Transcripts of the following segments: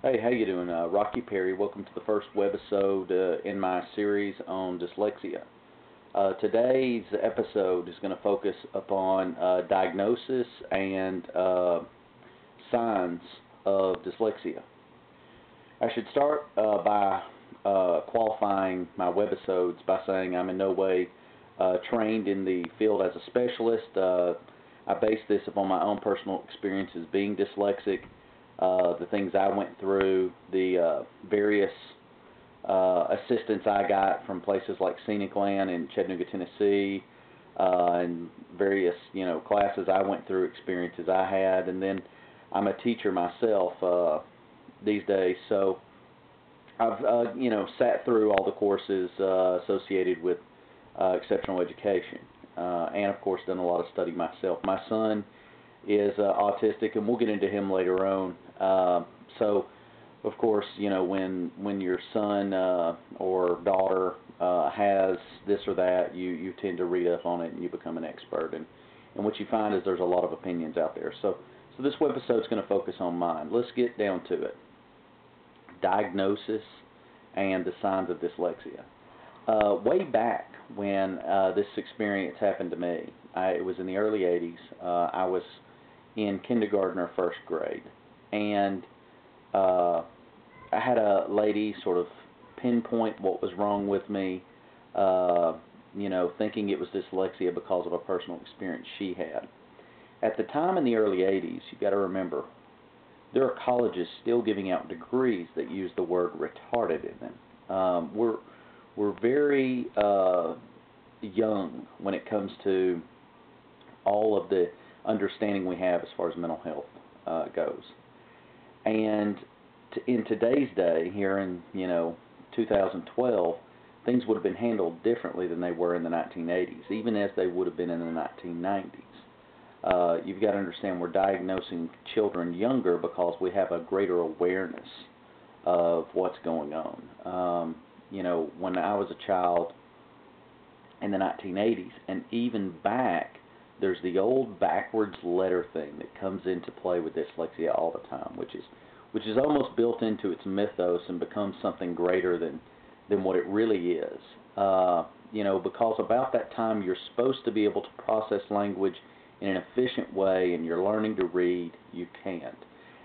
Hey, how you doing? Rocky Perry. Welcome to the first webisode in my series on dyslexia. Today's episode is going to focus upon diagnosis and signs of dyslexia. I should start by qualifying my webisodes by saying I'm in no way trained in the field as a specialist. I base this upon my own personal experiences being dyslexic, the things I went through, the various assistance I got from places like Scenic Land in Chattanooga, Tennessee, and various classes I went through, experiences I had, and then I'm a teacher myself these days, so I've sat through all the courses associated with exceptional education, and of course done a lot of study myself. My son is autistic, and we'll get into him later on. So, of course, when your son or daughter has this or that, you tend to read up on it and you become an expert. And what you find is there's a lot of opinions out there. So this webisode is going to focus on mine. Let's get down to it. Diagnosis and the signs of dyslexia. Way back when this experience happened to me, it was in the early 80s. I was in kindergarten or first grade, and I had a lady sort of pinpoint what was wrong with me, thinking it was dyslexia because of a personal experience she had. At the time in the early 80s, you've got to remember, there are colleges still giving out degrees that use the word retarded in them. We're very young when it comes to all of the understanding we have as far as mental health goes. And in today's day, here in 2012, things would have been handled differently than they were in the 1980s, even as they would have been in the 1990s. You've got to understand we're diagnosing children younger because we have a greater awareness of what's going on. When I was a child in the 1980s, and even back, there's the old backwards letter thing that comes into play with dyslexia all the time, which is almost built into its mythos and becomes something greater than what it really is. Because about that time you're supposed to be able to process language in an efficient way, and you're learning to read, you can't.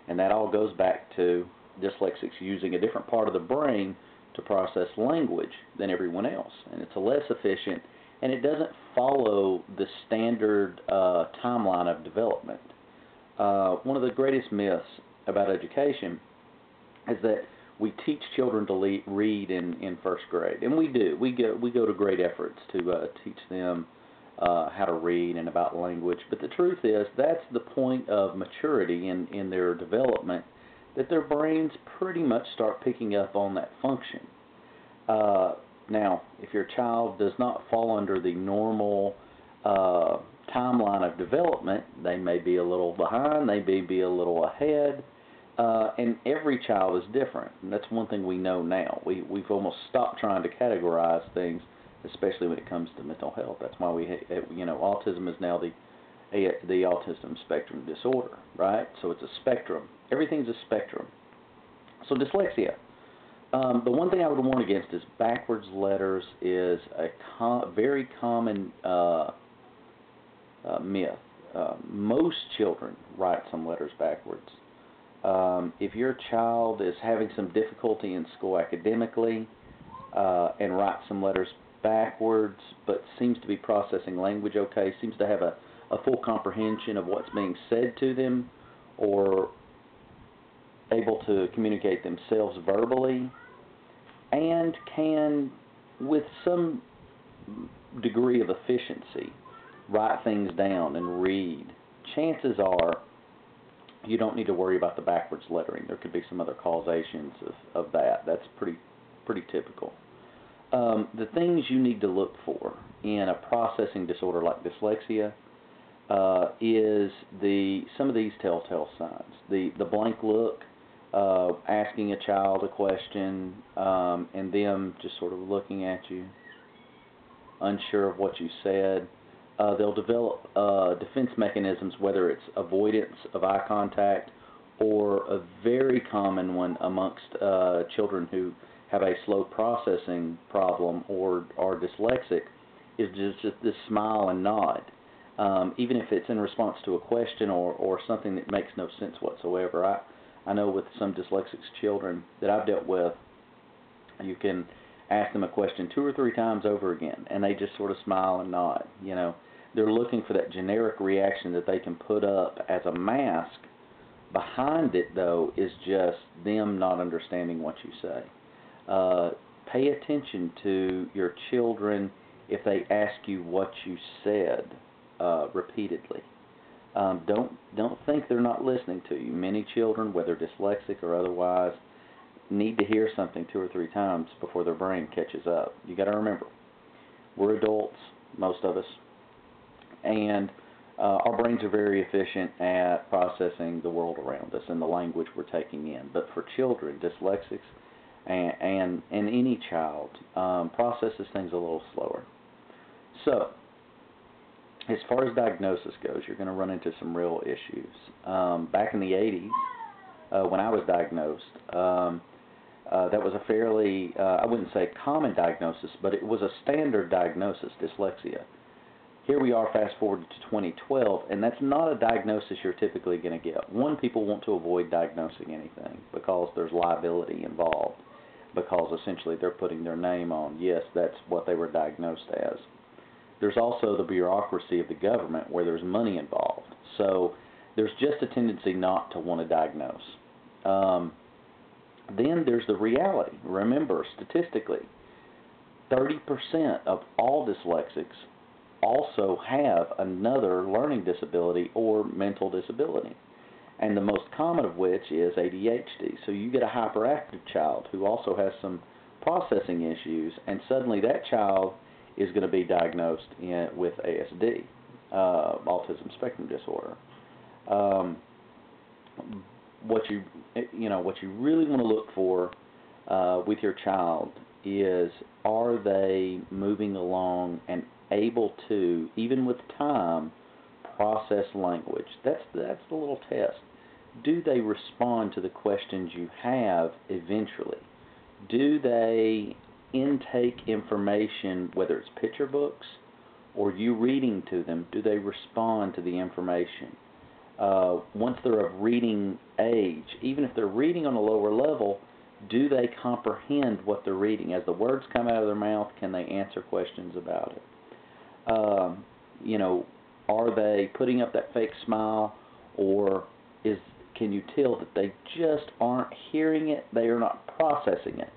And that all goes back to dyslexics using a different part of the brain to process language than everyone else, and it's less efficient, and it doesn't follow the standard timeline of development. One of the greatest myths about education is that we teach children to read in first grade, and we do. We go to great efforts to teach them how to read and about language, but the truth is that's the point of maturity in their development, that their brains pretty much start picking up on that function. Now, if your child does not fall under the normal timeline of development, they may be a little behind, they may be a little ahead, and every child is different. And that's one thing we know now. We've almost stopped trying to categorize things, especially when it comes to mental health. That's why autism is now the autism spectrum disorder, right? So it's a spectrum. Everything's a spectrum. So dyslexia. The one thing I would warn against is backwards letters is a very common myth. Most children write some letters backwards. If your child is having some difficulty in school academically and writes some letters backwards but seems to be processing language okay, seems to have a full comprehension of what's being said to them, or able to communicate themselves verbally, and can, with some degree of efficiency, write things down and read, chances are you don't need to worry about the backwards lettering. There could be some other causations of that. That's pretty typical. The things you need to look for in a processing disorder like dyslexia is some of these telltale signs. The blank look, asking a child a question and them just sort of looking at you, unsure of what you said. They'll develop defense mechanisms, whether it's avoidance of eye contact or a very common one amongst children who have a slow processing problem or are dyslexic, is just this smile and nod. Even if it's in response to a question or something that makes no sense whatsoever. I know with some dyslexic children that I've dealt with, you can ask them a question 2 or 3 times over again, and they just sort of smile and nod. They're looking for that generic reaction that they can put up as a mask. Behind it, though, is just them not understanding what you say. Pay attention to your children if they ask you what you said repeatedly. Don't think they're not listening to you. Many children, whether dyslexic or otherwise, need to hear something 2 or 3 times before their brain catches up. You got to remember, we're adults, most of us, and our brains are very efficient at processing the world around us and the language we're taking in. But for children, dyslexics, and any child, processes things a little slower. So, as far as diagnosis goes, you're going to run into some real issues. Back in the 80s, when I was diagnosed, that was a fairly, I wouldn't say common diagnosis, but it was a standard diagnosis, dyslexia. Here we are, fast forward to 2012, and that's not a diagnosis you're typically going to get. One, people want to avoid diagnosing anything because there's liability involved, because essentially they're putting their name on, yes, that's what they were diagnosed as. There's also the bureaucracy of the government where there's money involved. So there's just a tendency not to want to diagnose. Then there's the reality. Remember, statistically, 30% of all dyslexics also have another learning disability or mental disability, and the most common of which is ADHD. So you get a hyperactive child who also has some processing issues, and suddenly that child is going to be diagnosed with ASD, autism spectrum disorder. What you really want to look for with your child is, are they moving along and able to, even with time, process language? That's the little test. Do they respond to the questions you have eventually? Do they intake information, whether it's picture books or you reading to them? Do they respond to the information? Once they're of reading age, even if they're reading on a lower level, do they comprehend what they're reading? As the words come out of their mouth, can they answer questions about it? Are they putting up that fake smile, or can you tell that they just aren't hearing it? They are not processing it.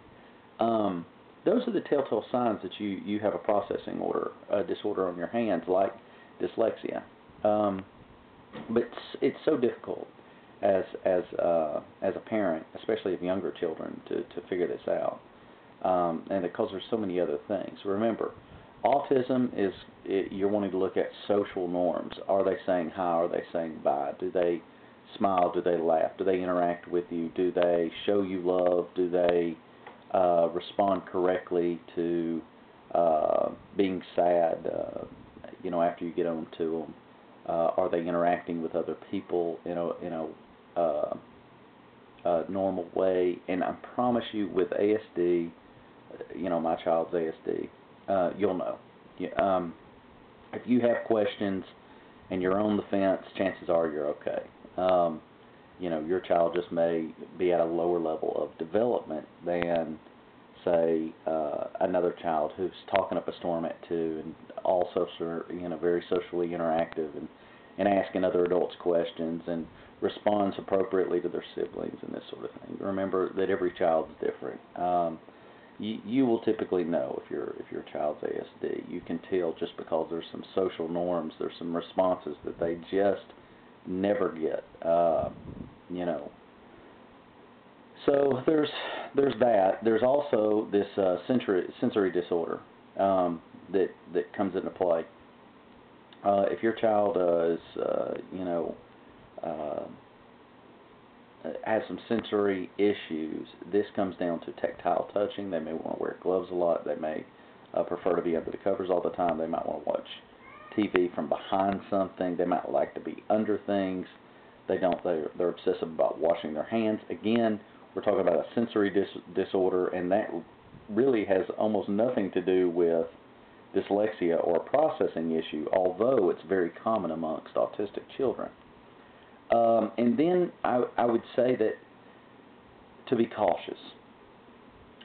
Those are the telltale signs that you have a processing disorder on your hands, like dyslexia. But it's so difficult as a parent, especially of younger children, to figure this out, and because there's so many other things. Remember, autism is, you're wanting to look at social norms. Are they saying hi? Are they saying bye? Do they smile? Do they laugh? Do they interact with you? Do they show you love? Do they respond correctly to being sad? After you get on to them, are they interacting with other people in a normal way? And I promise you, with ASD, my child's ASD, you'll know. If you have questions and you're on the fence, chances are you're okay. Your child just may be at a lower level of development than, say, another child who's talking up a storm at 2 and also, very socially interactive and asking other adults questions and responds appropriately to their siblings and this sort of thing. Remember that every child is different. You will typically know if your child's ASD. You can tell just because there's some social norms, there's some responses that they just never get. So there's that. There's also this sensory disorder that comes into play. If your child has some sensory issues, this comes down to tactile touching. They may want to wear gloves a lot. They may prefer to be under the covers all the time. They might want to watch TV from behind something. They might like to be under things. They're obsessive about washing their hands. Again, we're talking about a sensory disorder, and that really has almost nothing to do with dyslexia or a processing issue, although it's very common amongst autistic children. And then I would say that to be cautious.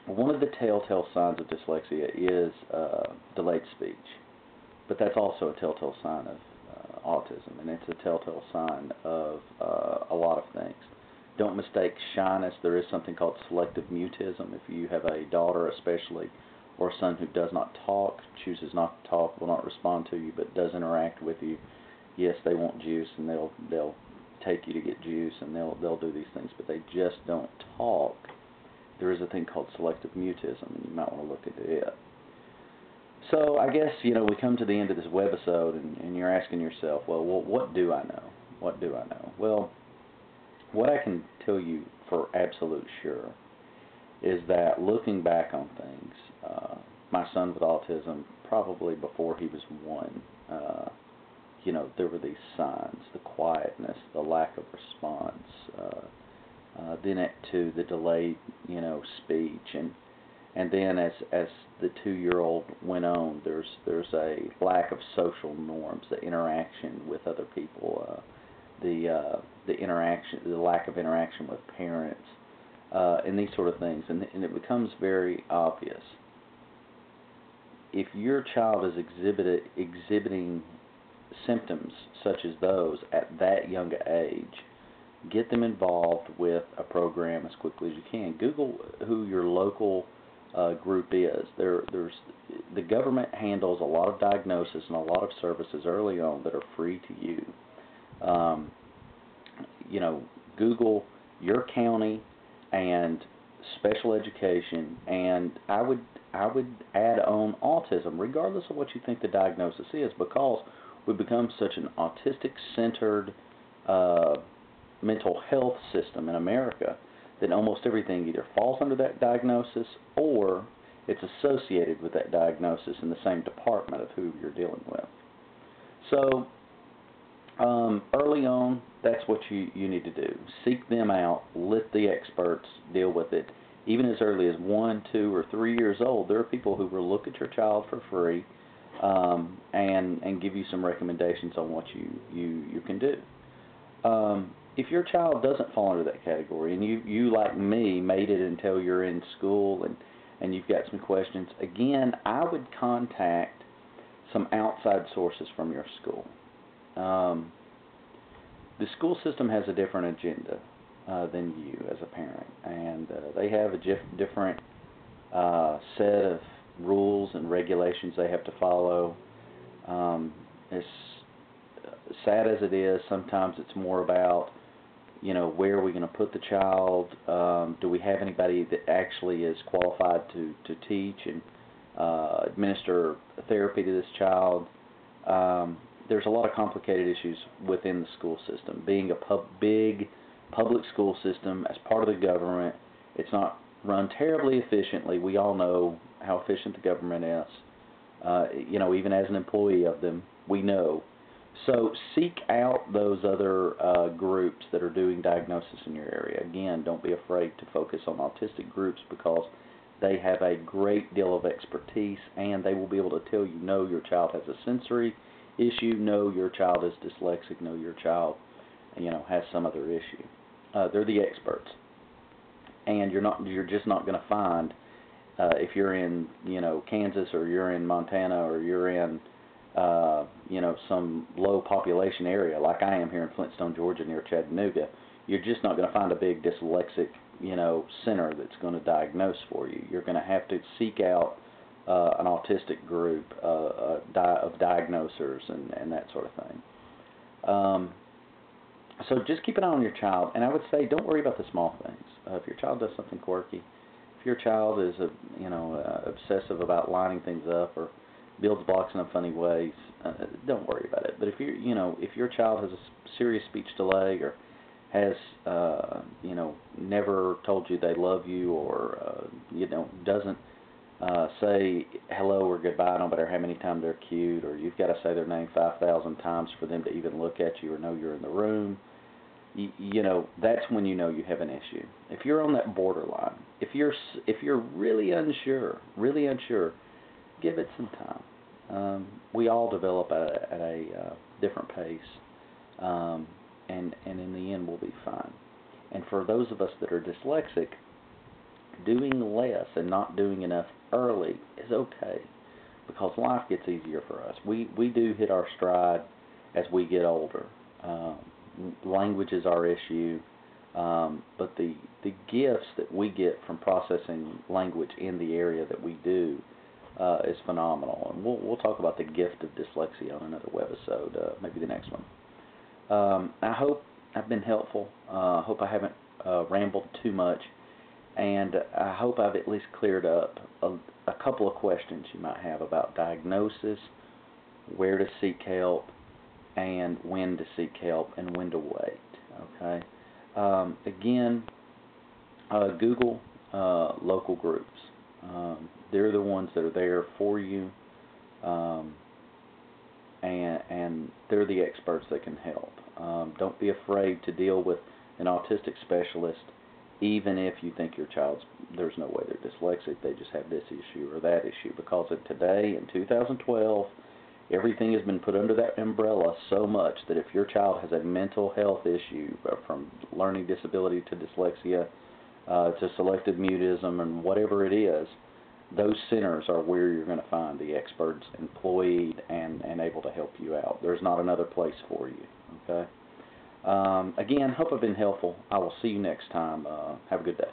One of the telltale signs of dyslexia is delayed speech, but that's also a telltale sign of autism, and it's a telltale sign of a lot of things. Don't mistake shyness. There is something called selective mutism. If you have a daughter especially, or a son who does not talk, chooses not to talk, will not respond to you, but does interact with you, yes, they want juice, and they'll take you to get juice, and they'll do these things, but they just don't talk. There is a thing called selective mutism, and you might want to look into it. So I guess, we come to the end of this webisode, and you're asking yourself, well, what do I know? What do I know? Well, what I can tell you for absolute sure is that looking back on things, my son with autism, probably before he was 1, there were these signs: the quietness, the lack of response, then at 2, the delayed, speech, and then as the 2-year-old went on, there's a lack of social norms, the interaction with other people, the lack of interaction with parents, and these sort of things, and it becomes very obvious. If your child is exhibiting symptoms such as those at that young age, get them involved with a program as quickly as you can. Google who your local group is. The government handles a lot of diagnosis and a lot of services early on that are free to you. Google your county and special education, and I would add on autism, regardless of what you think the diagnosis is, because we've become such an autistic-centered mental health system in America that almost everything either falls under that diagnosis or it's associated with that diagnosis in the same department of who you're dealing with. So early on, that's what you need to do. Seek them out. Let the experts deal with it. Even as early as 1, 2, or 3 years old, there are people who will look at your child for free and give you some recommendations on what you can do. If your child doesn't fall under that category, and you like me, made it until you're in school and you've got some questions, again, I would contact some outside sources from your school. The school system has a different agenda than you as a parent, and they have a different set of rules and regulations they have to follow. As sad as it is, sometimes it's more about, where are we going to put the child? Do we have anybody that actually is qualified to teach and administer therapy to this child? There's a lot of complicated issues within the school system. Being a big public school system as part of the government, it's not run terribly efficiently. We all know how efficient the government is. Even as an employee of them, we know. So seek out those other groups that are doing diagnosis in your area. Again, don't be afraid to focus on autistic groups because they have a great deal of expertise, and they will be able to tell you, no, your child has a sensory issue, no, your child is dyslexic, no, your child, has some other issue. They're the experts, and you're just not going to find if you're in Kansas or you're in Montana or you're in some low population area like I am here in Flintstone, Georgia, near Chattanooga. You're just not going to find a big dyslexic center that's going to diagnose for you. You're going to have to seek out an autistic group of diagnosers and that sort of thing. So just keep an eye on your child, and I would say don't worry about the small things. If your child does something quirky, if your child is obsessive about lining things up or builds blocks in a funny way, don't worry about it. But if if your child has a serious speech delay or has never told you they love you or doesn't say hello or goodbye no matter how many times they're cute, or you've got to say their name 5,000 times for them to even look at you or know you're in the room, you know, that's when you know you have an issue. If you're on that borderline, if you're really unsure, give it some time. We all develop at a different pace, and in the end we'll be fine. And for those of us that are dyslexic, doing less and not doing enough early is okay, because life gets easier for us. We do hit our stride as we get older. Language is our issue, but the gifts that we get from processing language in the area that we do is phenomenal. And we'll talk about the gift of dyslexia on another webisode, maybe the next one. I hope I've been helpful. I hope I haven't rambled too much, and I hope I've at least cleared up a couple of questions you might have about diagnosis, where to seek help, and when to seek help, and when to wait. Okay. Again, Google local groups. They're the ones that are there for you, and they're the experts that can help. Don't be afraid to deal with an autistic specialist, even if you think there's no way they're dyslexic, they just have this issue or that issue, because of today, in 2012, everything has been put under that umbrella so much that if your child has a mental health issue, from learning disability to dyslexia to selective mutism and whatever it is, those centers are where you're going to find the experts employed and able to help you out. There's not another place for you. Okay. Again, hope I've been helpful. I will see you next time. Have a good day.